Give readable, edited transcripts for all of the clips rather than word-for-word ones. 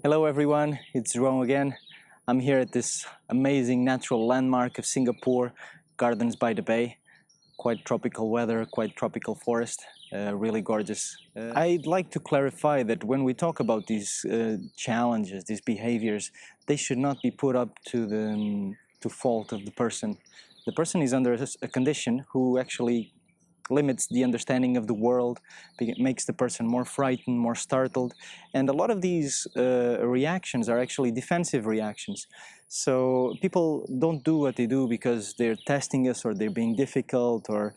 Hello everyone, it's João again. I'm here at this amazing natural landmark of Singapore, Gardens by the Bay. Quite tropical weather, quite tropical forest, really gorgeous. I'd like to clarify that when we talk about these challenges, these behaviors, they should not be put up to fault of the person. The person is under a condition who actually limits the understanding of the world, makes the person more frightened, more startled, and a lot of these reactions are actually defensive reactions. So people don't do what they do because they're testing us or they're being difficult or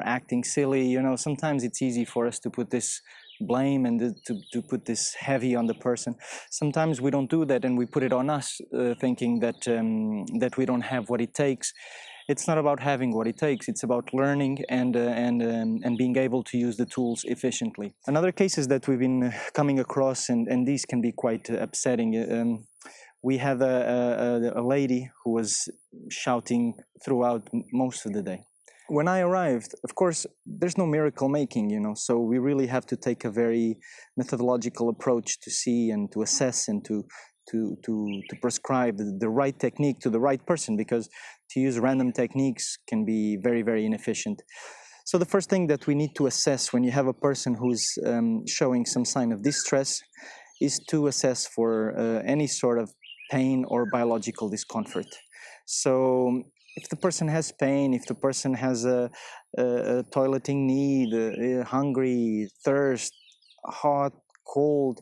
acting silly. You know, sometimes it's easy for us to put this blame and to put this heavy on the person. Sometimes we don't do that and we put it on us, thinking that we don't have what it takes. It's not about having what it takes, it's about learning and being able to use the tools efficiently. Another cases that we've been coming across, and these can be quite upsetting, we had a lady who was shouting throughout most of the day. When I arrived, of course, there's no miracle making, you know, so we really have to take a very methodological approach to see and to assess and to prescribe the right technique to the right person, because to use random techniques can be very, very inefficient. So the first thing that we need to assess when you have a person who's showing some sign of distress is to assess for any sort of pain or biological discomfort. So if the person has pain, if the person has a toileting need, hungry, thirst, hot, cold,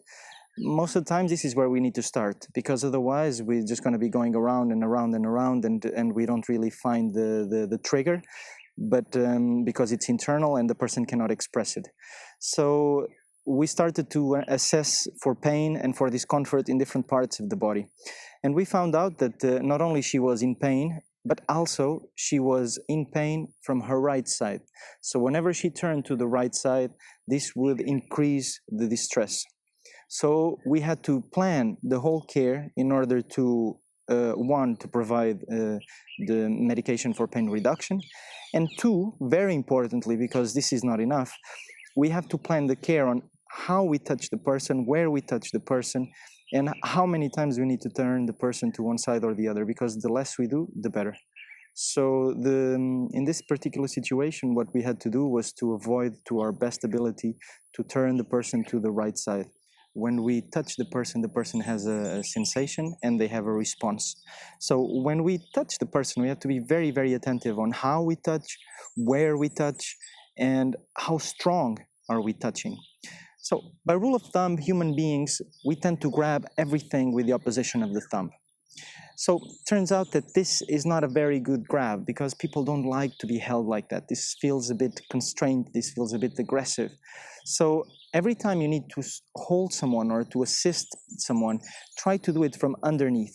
most of the time this is where we need to start, because otherwise we're just going to be going around and around and around, and we don't really find the trigger, but because it's internal and the person cannot express it. So we started to assess for pain and for discomfort in different parts of the body, and we found out that not only she was in pain, but also she was in pain from her right side. So whenever she turned to the right side, this would increase the distress. So we had to plan the whole care in order to, one, to provide the medication for pain reduction, and two, very importantly, because this is not enough, we have to plan the care on how we touch the person, where we touch the person, and how many times we need to turn the person to one side or the other, because the less we do, the better. So in this particular situation, what we had to do was to avoid, to our best ability, to turn the person to the right side. When we touch the person has a sensation and they have a response. So when we touch the person, we have to be very, very attentive on how we touch, where we touch, and how strong are we touching. So by rule of thumb, human beings, we tend to grab everything with the opposition of the thumb. So turns out that this is not a very good grab, because people don't like to be held like that. This feels a bit constrained, this feels a bit aggressive. So every time you need to hold someone or to assist someone, try to do it from underneath.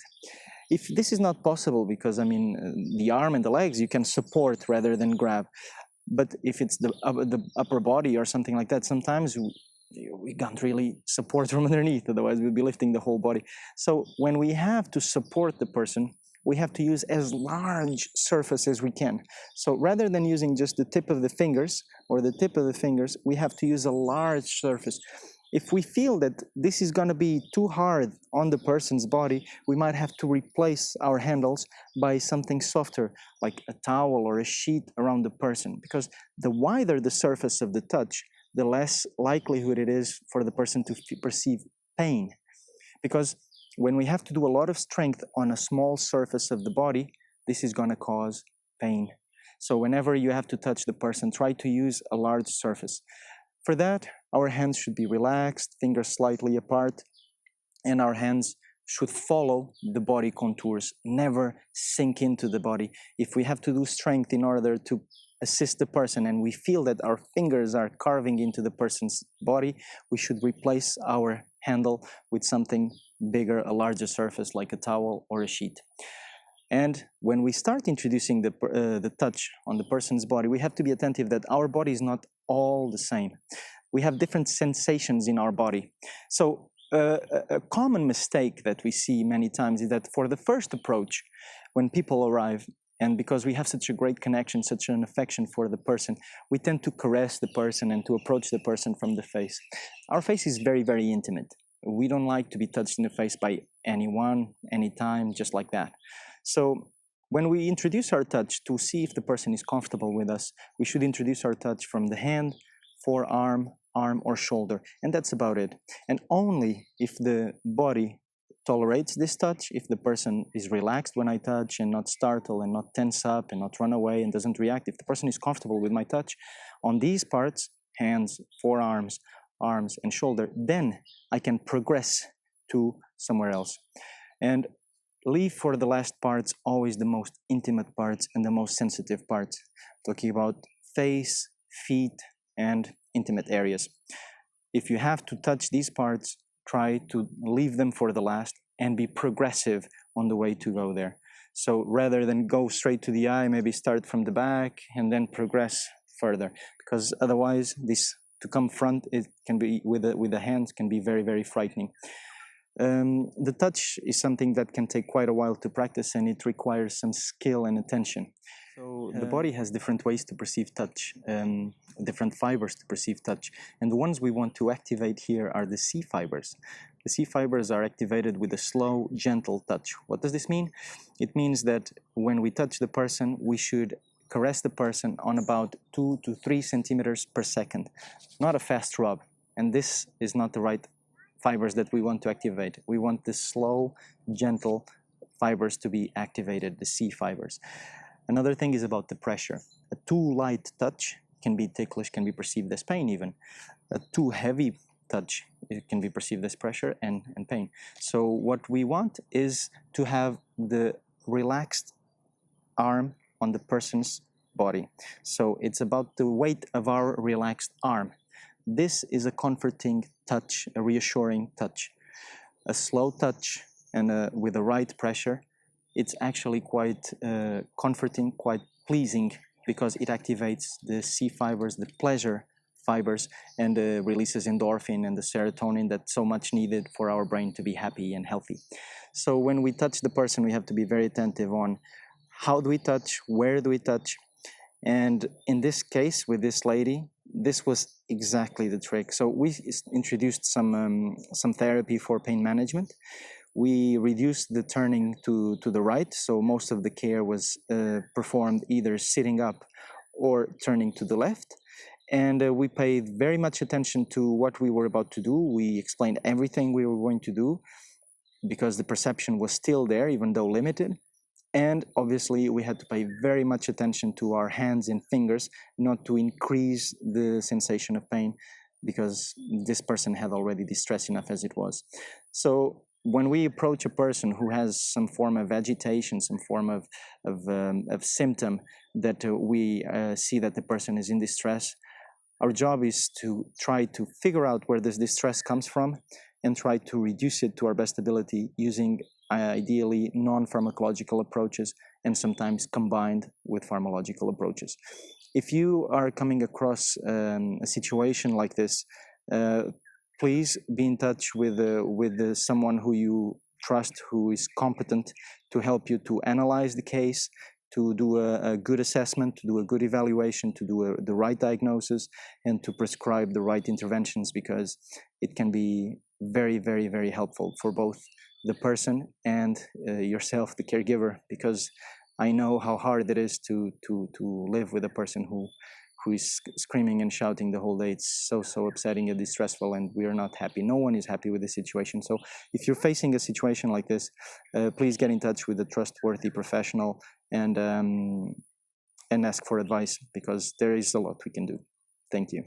If this is not possible, because the arm and the legs you can support rather than grab, but if it's the upper body or something like that, sometimes we can't really support from underneath, otherwise we'll be lifting the whole body. So when we have to support the person, we have to use as large surface as we can. So rather than using just the tip of the fingers or the tip of the fingers, we have to use a large surface. If we feel that this is going to be too hard on the person's body, we might have to replace our handles by something softer, like a towel or a sheet around the person, because the wider the surface of the touch, the less likelihood it is for the person to perceive pain. Because when we have to do a lot of strength on a small surface of the body, this is going to cause pain. So whenever you have to touch the person, try to use a large surface. For that, our hands should be relaxed, fingers slightly apart, and our hands should follow the body contours, never sink into the body. If we have to do strength in order to assist the person and we feel that our fingers are carving into the person's body, we should replace our handle with something bigger, a larger surface like a towel or a sheet. And when we start introducing the touch on the person's body, we have to be attentive that our body is not all the same. We have different sensations in our body. So a common mistake that we see many times is that for the first approach, when people arrive, and because we have such a great connection, such an affection for the person, we tend to caress the person and to approach the person from the face. Our face is very, very intimate. we don't like to be touched in the face by anyone, anytime, just like that. So when we introduce our touch to see if the person is comfortable with us, we should introduce our touch from the hand, forearm, arm, or shoulder, and that's about it. And only if the body tolerates this touch, if the person is relaxed when I touch and not startle and not tense up and not run away and doesn't react, if the person is comfortable with my touch on these parts, hands, forearms, arms, and shoulder, then I can progress to somewhere else. And leave for the last parts always the most intimate parts and the most sensitive parts, talking about face, feet, and intimate areas. If you have to touch these parts, try to leave them for the last and be progressive on the way to go there. So rather than go straight to the eye, maybe start from the back and then progress further, because otherwise this to come front, it can be with the hands can be very, very frightening. The touch is something that can take quite a while to practice, and it requires some skill and attention. So the body has different ways to perceive touch, different fibers to perceive touch, and the ones we want to activate here are the C fibers. The C fibers are activated with a slow, gentle touch. What does this mean? It means that when we touch the person, we should caress the person on about 2 to 3 centimeters per second, not a fast rub. And this is not the right fibers that we want to activate. We want the slow, gentle fibers to be activated, the C fibers. Another thing is about the pressure. A too light touch can be ticklish, can be perceived as pain even. A too heavy touch, it can be perceived as pressure and pain. So what we want is to have the relaxed arm on the person's body. So it's about the weight of our relaxed arm. This is a comforting touch, a reassuring touch. A slow touch and with the right pressure, it's actually quite comforting, quite pleasing, because it activates the C fibers, the pleasure fibers, and releases endorphin and the serotonin that's so much needed for our brain to be happy and healthy. So when we touch the person, we have to be very attentive on how do we touch, where do we touch, and in this case with this lady, this was exactly the trick. So we introduced some therapy for pain management. We reduced the turning to the right, so most of the care was performed either sitting up or turning to the left. And we paid very much attention to what we were about to do. We explained everything we were going to do because the perception was still there, even though limited. And obviously, we had to pay very much attention to our hands and fingers, not to increase the sensation of pain, because this person had already distress enough as it was. So when we approach a person who has some form of agitation, some form of symptom that we see that the person is in distress, our job is to try to figure out where this distress comes from and try to reduce it to our best ability using ideally non-pharmacological approaches and sometimes combined with pharmacological approaches. If you are coming across a situation like this, please be in touch with someone who you trust, who is competent to help you to analyze the case, to do a good assessment, to do a good evaluation, to do the right diagnosis, and to prescribe the right interventions, because it can be very, very, very helpful for both the person and yourself, the caregiver, because I know how hard it is to live with a person who is screaming and shouting the whole day. It's so upsetting and distressful, and we are not happy. No one is happy with the situation. So if you're facing a situation like this, please get in touch with a trustworthy professional and ask for advice, because there is a lot we can do. Thank you.